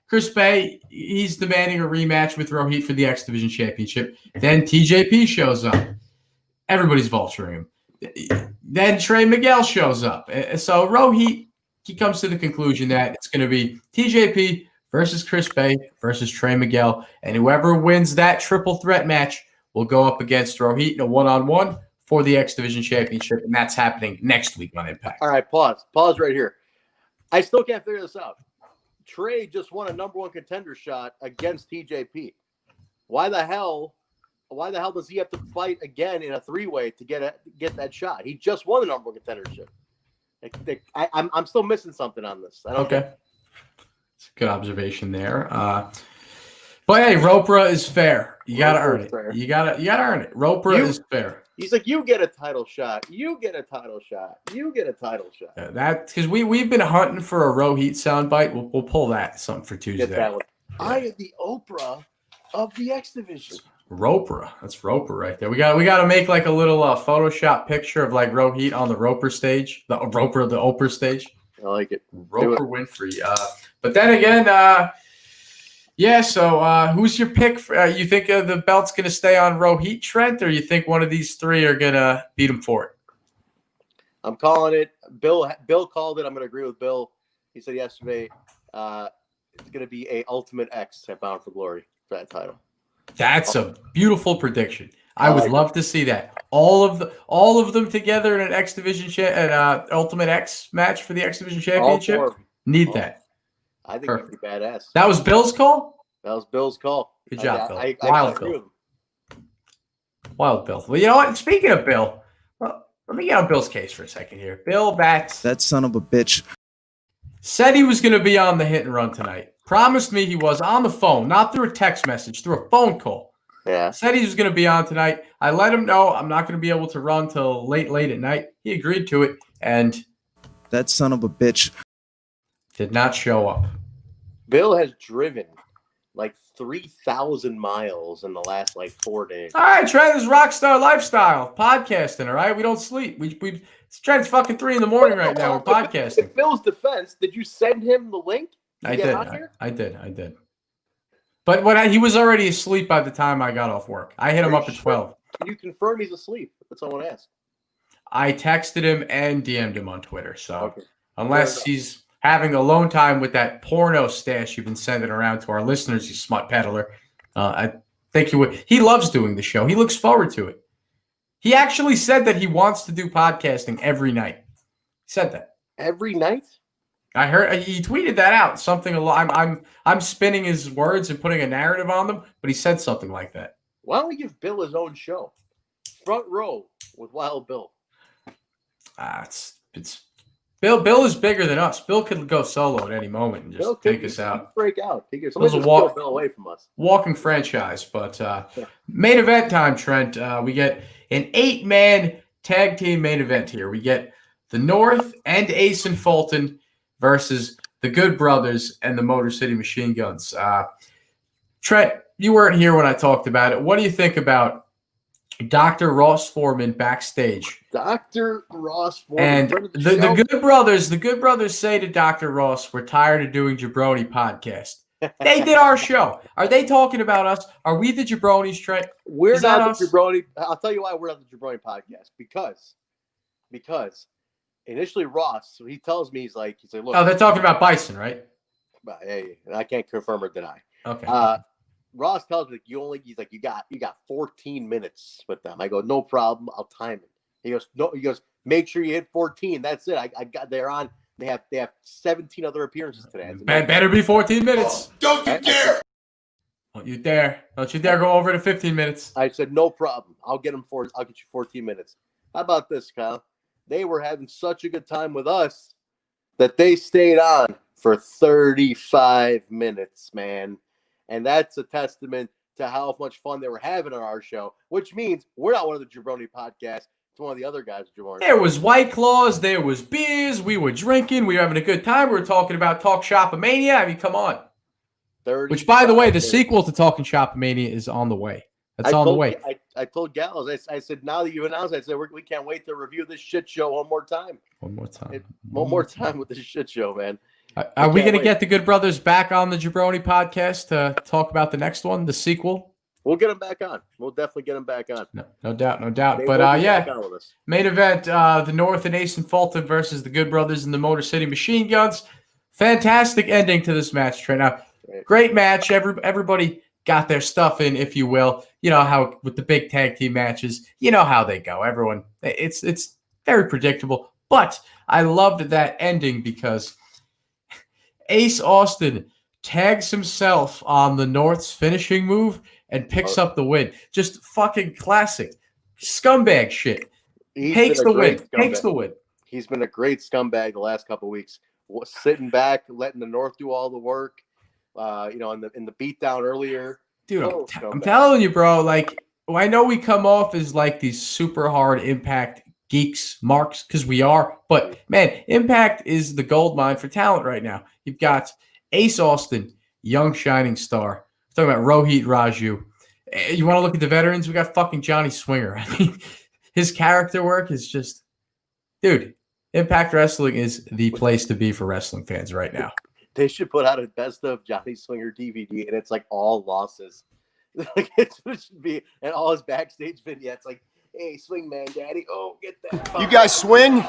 Chris Bay, he's demanding a rematch with Rohit for the X Division Championship. Then TJP shows up. Everybody's vulturing him. Then Trey Miguel shows up. So Rohit, he comes to the conclusion that it's going to be TJP versus Chris Bay versus Trey Miguel. And whoever wins that triple threat match will go up against Rohit in a one-on-one for the X Division Championship. And that's happening next week on Impact. All right, pause. Pause right here. I still can't figure this out. Trey just won a number one contender shot against TJP. Why the hell does he have to fight again in a three-way to get that shot? He just won the number one contendership. I'm still missing something on this. Okay. It's a good observation there. But hey, Ropra is fair. You gotta earn it. Fair. You gotta earn it. Ropra is fair. He's like, you get a title shot. You get a title shot. You get a title shot. That because we've been hunting for a Rohit soundbite. We'll pull that something for Tuesday. I am the Oprah of the X Division. Roper. That's Roper right there. We got to make like a little Photoshop picture of like Rohit on the Roper stage, the Oprah stage. I like it. Roper Winfrey. But then again, yeah. So who's your pick? You think the belt's gonna stay on Rohit, Trent, or you think one of these three are gonna beat him for it? I'm calling it. Bill called it. I'm gonna agree with Bill. He said yesterday it's gonna be a Ultimate X at Bound for Glory for that title. That's a beautiful prediction. I would love to see that. All of them together in an X Division Ultimate X match for the X Division Championship. Need that. I think it'd be badass. That was Bill's call? That was Bill's call. Good job, Bill. Wild Bill. Wild Bill. Well, you know what? Speaking of Bill, let me get on Bill's case for a second here. Bill Batts. That son of a bitch. Said he was going to be on the hit and run tonight. Promised me he was on the phone, not through a text message, through a phone call. Yeah. Said he was going to be on tonight. I let him know I'm not going to be able to run till late at night. He agreed to it and That son of a bitch. did not show up. Bill has driven like 3,000 miles in the last like 4 days. All right, Trent, this is rockstar lifestyle podcasting. All right, we don't sleep. It's Trent's fucking 3 a.m. right now. We're podcasting. In Bill's defense, did you send him the link? I did. But he was already asleep by the time I got off work. I hit him up at 12. Can you confirm he's asleep? That's all I want to ask. I texted him and DM'd him on Twitter. So Okay. unless he's having alone time with that porno stash you've been sending around to our listeners, you smut peddler, I think he would. He loves doing the show. He looks forward to it. He actually said that he wants to do podcasting every night. He said that. Every night? I heard he tweeted that out. Something I'm spinning his words and putting a narrative on them, but he said something like that. Why don't we give Bill his own show? Front Row with Wild Bill. It's Bill is bigger than us. Bill could go solo at any moment and just take us out. Break out. Those are Bill away from us. Walking franchise. But main event time, Trent. We get an 8-man tag team main event here. We get the North and Ace and Fulton versus the Good Brothers and the Motor City Machine Guns. Trent, you weren't here when I talked about it. What do you think about Dr. Ross Foreman backstage? Dr. Ross Foreman. And the Good Brothers say to Dr. Ross, we're tired of doing Jabroni podcast. They did our show. Are they talking about us? Are we the Jabronis, Trent? We're not the Jabroni. I'll tell you why we're not the Jabroni podcast. Because initially Ross, so he tells me, he's like, look. Oh, they're talking about Bison, right? Hey, I can't confirm or deny. Okay. Ross tells me he's like, you got 14 minutes with them. I go, no problem, I'll time it. He goes, make sure you hit 14. That's it. I got there on. They have 17 other appearances today. Better be 14 minutes. Don't you dare! Don't you dare go over to 15 minutes. I said, no problem. I'll get you 14 minutes. How about this, Kyle? They were having such a good time with us that they stayed on for 35 minutes, man. And that's a testament to how much fun they were having on our show, which means we're not one of the Jabroni podcasts. It's one of the other guys. There was White Claws. There was beers. We were drinking. We were having a good time. We were talking about Talk Shop-A-Mania. I mean, come on. Which, by the way, the sequel to Talking Shop-A-Mania is on the way. That's on the way. I told Gallows, I said, now that you've announced it, I said, we can't wait to review this shit show one more time. One more time with this shit show, man. Are we going to get the Good Brothers back on the Jabroni podcast to talk about the next one, the sequel? We'll get them back on. We'll definitely get them back on. No doubt. But yeah, main event, the North and Ace and Fulton versus the Good Brothers and the Motor City Machine Guns. Fantastic ending to this match, Trey. Now, great match. Everybody got their stuff in, if you will. You know how with the big tag team matches, you know how they go. Everyone, it's very predictable. But I loved that ending because Ace Austin tags himself on the North's finishing move and picks up the win. Just fucking classic scumbag shit. Takes the win. He's been a great scumbag the last couple of weeks. Sitting back, letting the North do all the work. In the beatdown earlier. Dude, I'm telling you, bro. Like, I know we come off as like these super hard Impact geeks, marks, because we are. But man, Impact is the gold mine for talent right now. You've got Ace Austin. young shining star. We're talking about Rohit Raju. You want to look at the veterans? We got fucking Johnny Swinger. I mean, his character work is just, dude. Impact Wrestling is the place to be for wrestling fans right now. They should put out a best of Johnny Swinger DVD, and it's like all losses. Like it should be, and all his backstage vignettes, like, "Hey, swing man, daddy, oh, get that." You guys swing?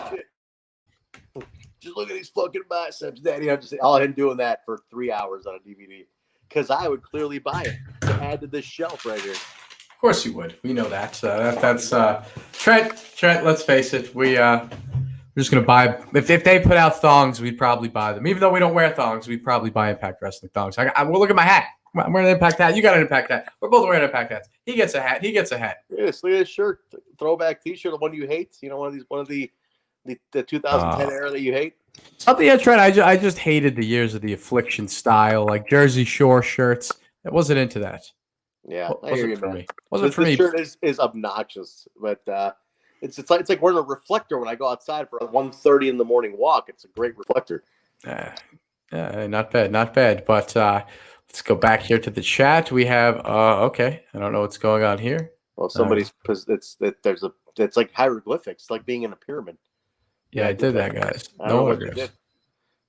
Just look at these fucking biceps, daddy. I'm just all him doing that for 3 hours on a DVD, because I would clearly buy it to add to this shelf right here. Of course you would. We know that. That's Trent. Let's face it. We're just gonna buy. If they put out thongs, we'd probably buy them. Even though we don't wear thongs, we'd probably buy Impact Wrestling thongs. Well, look at my hat. I'm wearing an Impact hat. You got an Impact hat. We're both wearing Impact hats. He gets a hat. Yes, look at this shirt, throwback T-shirt, the one you hate. You know, one of the 2010 era that you hate. Something I tried. I just hated the years of the Affliction style, like Jersey Shore shirts. I wasn't into that. Yeah, I hear you, for man. me. Wasn't for me. This shirt is obnoxious, but it's like wearing a reflector when I go outside for a 1:30 in the morning walk. It's a great reflector. Not bad. But let's go back here to the chat. We have okay. I don't know what's going on here. Well, somebody's it's like hieroglyphics, like being in a pyramid. Yeah, I did that, guys. No wonder.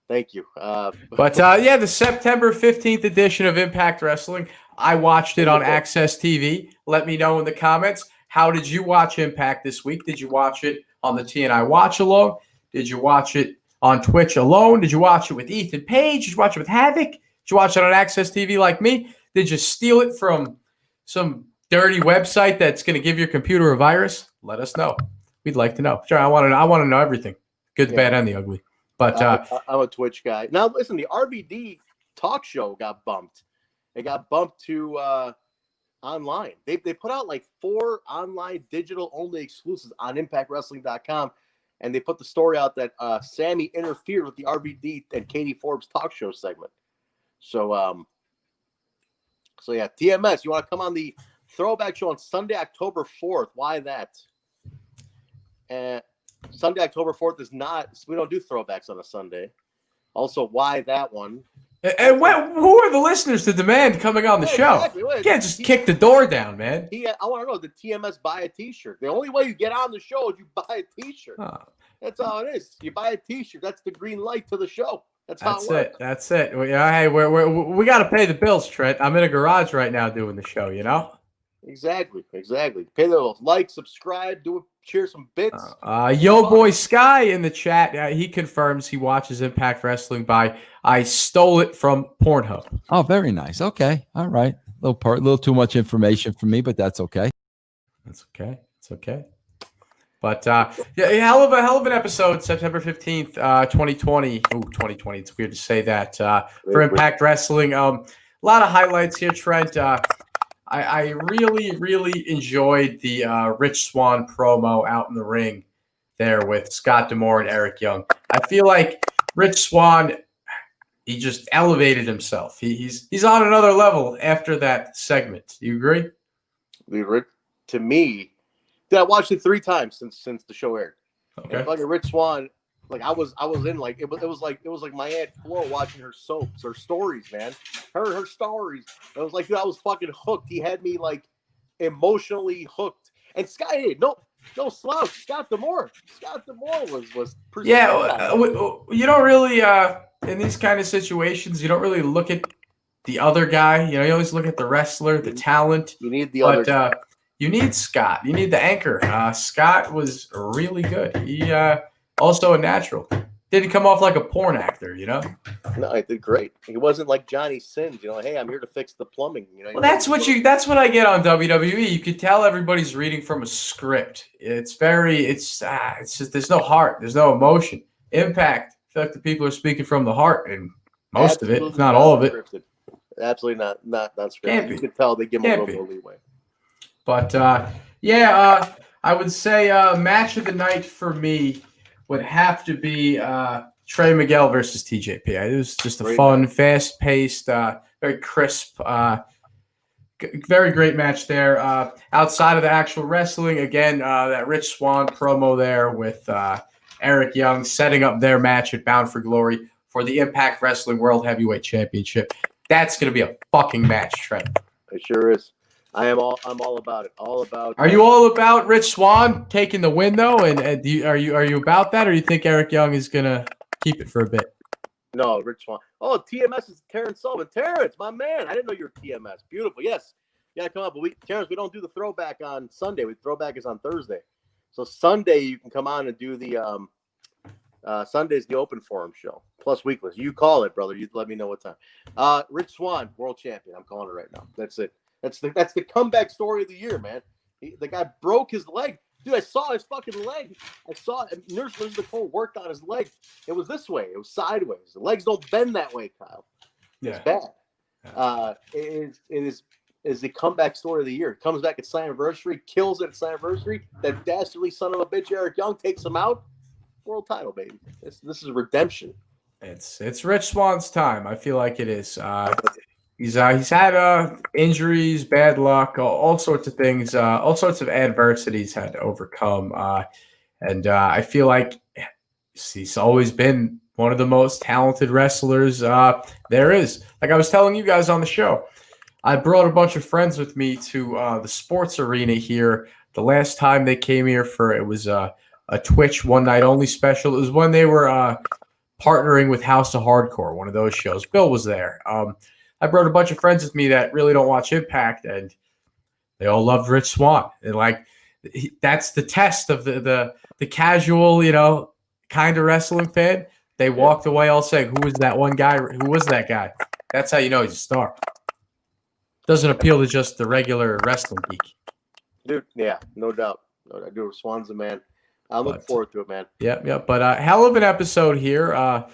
Thank you. But the September 15th edition of Impact Wrestling. I watched it on Access TV. Let me know in the comments. How did you watch Impact this week? Did you watch it on the TNI Watch Along? Did you watch it on Twitch alone? Did you watch it with Ethan Page? Did you watch it with Havoc? Did you watch it on Access TV like me? Did you steal it from some dirty website that's going to give your computer a virus? Let us know. We'd like to know. Sure, I want to know everything, good, the bad, and the ugly. But I'm a Twitch guy. Now, listen, the RVD talk show got bumped. It got bumped to online. They put out like 4 online digital only exclusives on ImpactWrestling.com, and they put the story out that Sammy interfered with the RVD and Katie Forbes talk show segment. So yeah, TMS, you want to come on the Throwback Show on Sunday, October 4th? Why that? Sunday, October 4th is not. We don't do throwbacks on a Sunday. Also, why that one? And who are the listeners to demand coming on the show? Exactly. You can't just kick the door down, man. I want to know, did TMS buy a T-shirt? The only way you get on the show is you buy a T-shirt. Oh. That's all it is. You buy a T-shirt. That's the green light to the show. That's how it works. That's it. Well, hey, we got to pay the bills, Trent. I'm in a garage right now doing the show, you know? Exactly. Pay the bills. Like, subscribe, share some bits. Yo boy Sky in the chat, he confirms he watches Impact Wrestling by I stole it from Pornhub. Oh, very nice. Okay. All right. A little too much information for me, but that's okay. That's okay. It's okay. But hell of an episode, September 15th, 2020. Ooh, 2020. It's weird to say that. For Impact Wrestling. A lot of highlights here, Trent. I really, really enjoyed the Rich Swann promo out in the ring there with Scott D'Amore and Eric Young. I feel like Rich Swann, he just elevated himself. He's on another level after that segment. You agree? To me, I watched it 3 times since the show aired. Okay. Like Rich Swann, like I was in like it was like my Aunt Flo watching her soaps, her stories, man. Her stories. I was like, dude, I was fucking hooked. He had me like emotionally hooked. And no slouch. Scott D'Amore was yeah. You don't really in these kind of situations, you don't really look at the other guy. You know, you always look at the wrestler, the talent. You need the other guy. You need Scott. You need the anchor. Scott was really good. He also a natural. Didn't come off like a porn actor, you know? No, he did great. He wasn't like Johnny Sins, you know, hey, I'm here to fix the plumbing. You know, well, that's what I get on WWE. You could tell everybody's reading from a script. It's just there's no heart, there's no emotion. Impact. I feel like the people are speaking from the heart, and most of it, if not all of it. Scripted. Absolutely not scripted. Can't be. You could tell they give him a little more leeway. But I would say match of the night for me would have to be Trey Miguel versus TJP. It was just a fun, fast-paced, very crisp, very great match there. Outside of the actual wrestling, again, that Rich Swann promo there with Eric Young setting up their match at Bound for Glory for the Impact Wrestling World Heavyweight Championship. That's going to be a fucking match, Trent. It sure is. I'm all about it. All about. Are you all about Rich Swann taking the win though? And are you about that, or do you think Eric Young is going to keep it for a bit? No, Rich Swann. Oh, TMS is Terrence Sullivan. Terrence, my man. I didn't know you were TMS. Beautiful. Yes. Yeah, come on. But Terrence, we don't do the throwback on Sunday. The throwback is on Thursday. So Sunday you can come on and do the Sunday's the open forum show plus weekless. You call it, brother. You let me know what time. Rich Swann, world champion. I'm calling it right now. That's it. That's the comeback story of the year, man. The guy broke his leg. Dude, I saw his fucking leg. I saw it. Nurse Nicole worked on his leg. It was this way. It was sideways. The legs don't bend that way, Kyle. It's bad. It is the comeback story of the year. Comes back at its anniversary, kills it at its anniversary. That dastardly son of a bitch, Eric Young, takes him out. World title, baby. This is redemption. It's Rich Swann's time. I feel like it is. He's had injuries, bad luck, all sorts of things, all sorts of adversities had to overcome. And I feel like he's always been one of the most talented wrestlers there is. Like I was telling you guys on the show, I brought a bunch of friends with me to the sports arena here. The last time they came here it was a Twitch one night only special. It was when they were partnering with House of Hardcore, one of those shows. Bill was there. I brought a bunch of friends with me that really don't watch Impact, and they all loved Rich Swann. And that's the test of the casual, kind of wrestling fan. They walked away all saying, "Who was that one guy? Who was that guy?" That's how you know he's a star. Doesn't appeal to just the regular wrestling geek. Dude, yeah, no doubt. Dude, Swann's the man. I look forward to it, man. Yeah. But hell of an episode here. A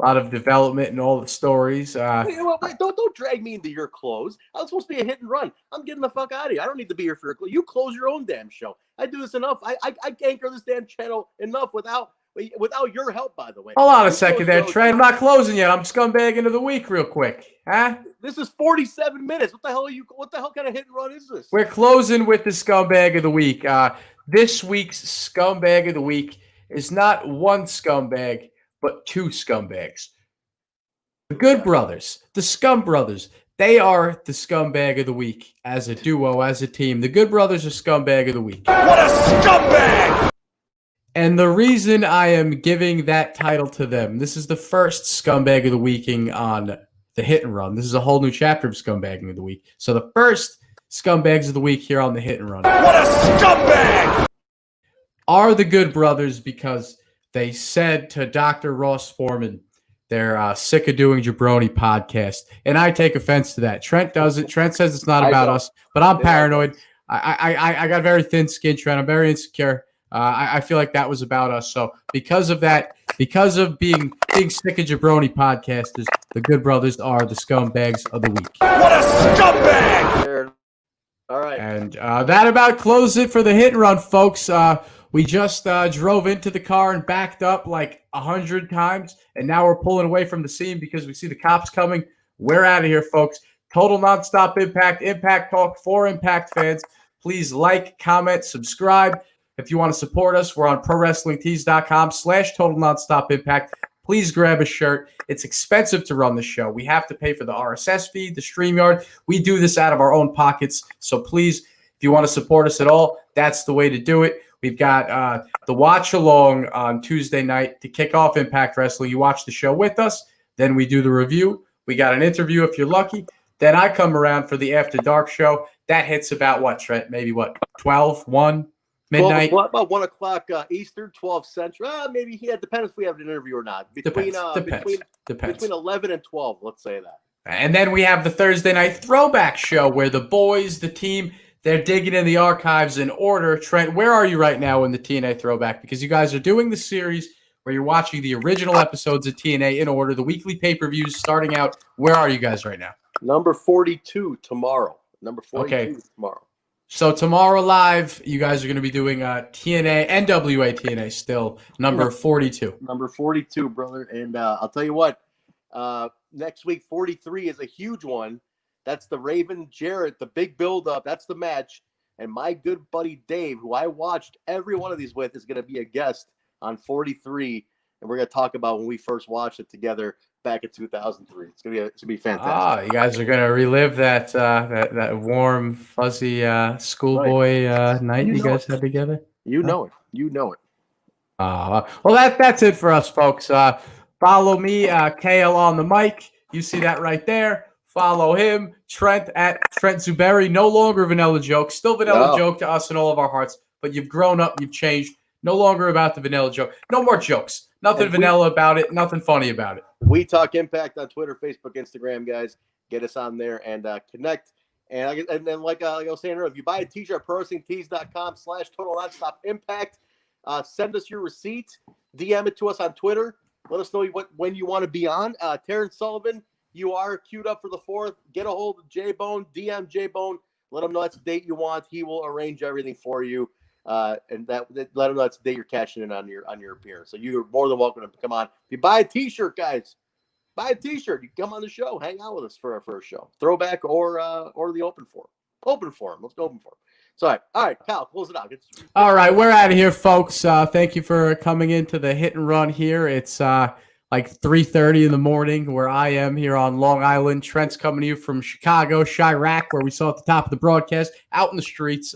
lot of development and all the stories. Wait, don't drag me into your close. I was supposed to be a hit and run. I'm getting the fuck out of here. I don't need to be here for your close. You close your own damn show. I do this enough. I anchor this damn channel enough without your help, by the way. Hold on a second there, Trey. I'm not closing yet. I'm scumbagging of the week real quick. Huh? This is 47 minutes. What the hell kind of hit and run is this? We're closing with the scumbag of the week. This week's scumbag of the week is not one scumbag, but two scumbags. The Good Brothers, the Scum Brothers, they are the scumbag of the week as a duo, as a team. The Good Brothers are scumbag of the week. What a scumbag! And the reason I am giving that title to them, this is the first scumbag of the weeking on the Hit and Run. This is a whole new chapter of scumbagging of the week. So the first scumbags of the week here on the Hit and Run. What a scumbag! Are the Good Brothers because they said to Dr. Ross Foreman, they're sick of doing Jabroni podcast. And I take offense to that. Trent does it. Trent says it's not about us, but I'm paranoid. I got very thin skin, Trent. I'm very insecure. I feel like that was about us. So because of that, because of being sick of Jabroni podcasters, the Good Brothers are the scumbags of the week. What a scumbag! All right. And that about closes it for the Hit and Run, folks. We just drove into the car and backed up like 100 times, and now we're pulling away from the scene because we see the cops coming. We're out of here, folks. Total nonstop Impact talk for Impact fans. Please like, comment, subscribe. If you want to support us, we're on ProWrestlingTees.com/Total Nonstop Impact. Please grab a shirt. It's expensive to run the show. We have to pay for the RSS feed, the StreamYard. We do this out of our own pockets. So please, if you want to support us at all, that's the way to do it. We've got the watch along on Tuesday night to kick off Impact Wrestling. You watch the show with us. Then we do the review. We got an interview if you're lucky. Then I come around for the After Dark show. That hits about what, Trent? Maybe what, 12, 1, midnight? About 1 o'clock Eastern, 12 Central. Maybe it depends if we have an interview or not. Depends. Between 11 and 12, let's say that. And then we have the Thursday night throwback show where the boys, the team, they're digging in the archives in order. Trent, where are you right now in the TNA throwback? Because you guys are doing the series where you're watching the original episodes of TNA in order, the weekly pay-per-views starting out. Where are you guys right now? Number 42 tomorrow. Okay. Tomorrow. So tomorrow live, you guys are going to be doing TNA, NWA TNA still, number 42. Number 42, brother. And I'll tell you what, next week, 43 is a huge one. That's the Raven Jarrett, the big build-up. That's the match. And my good buddy Dave, who I watched every one of these with, is going to be a guest on 43. And we're going to talk about when we first watched it together. back in 2003. It's gonna be fantastic. You guys are gonna relive that warm, fuzzy schoolboy night you guys had together. You know it. Well, that's it for us, folks. Follow me, KL on the mic. You see that right there. Follow him, Trent at Trent Zuberi. No longer vanilla joke. Still vanilla joke to us in all of our hearts, but you've grown up, you've changed. No longer about the vanilla joke. No more jokes. Nothing vanilla about it. Nothing funny about it. We Talk Impact on Twitter, Facebook, Instagram, guys. Get us on there and connect. And then, like I was saying earlier, if you buy a t-shirt at ProWrestlingTees.com/Total_Impact, send us your receipt. DM it to us on Twitter. Let us know when you want to be on. Terrence Sullivan, you are queued up for the 4th. Get a hold of J-Bone. DM J-Bone. Let him know that's the date you want. He will arrange everything for you. And let him know that's the date you're cashing in on your appearance. So you're more than welcome to come on. If you buy a t-shirt, guys, buy a t-shirt. You come on the show, hang out with us for our first show. Throwback or the open forum. Open forum. Let's go open forum. So, all right, Kyle, close it out. All right, we're out of here, folks. Thank you for coming into the hit and run here. It's like 3:30 in the morning where I am here on Long Island. Trent's coming to you from Chicago, Chirac, where we saw at the top of the broadcast, out in the streets.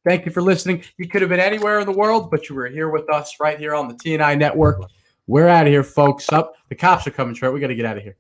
Thank you for listening. You could have been anywhere in the world, but you were here with us right here on the TNI network. We're out of here, folks. The cops are coming, Trent. We got to get out of here.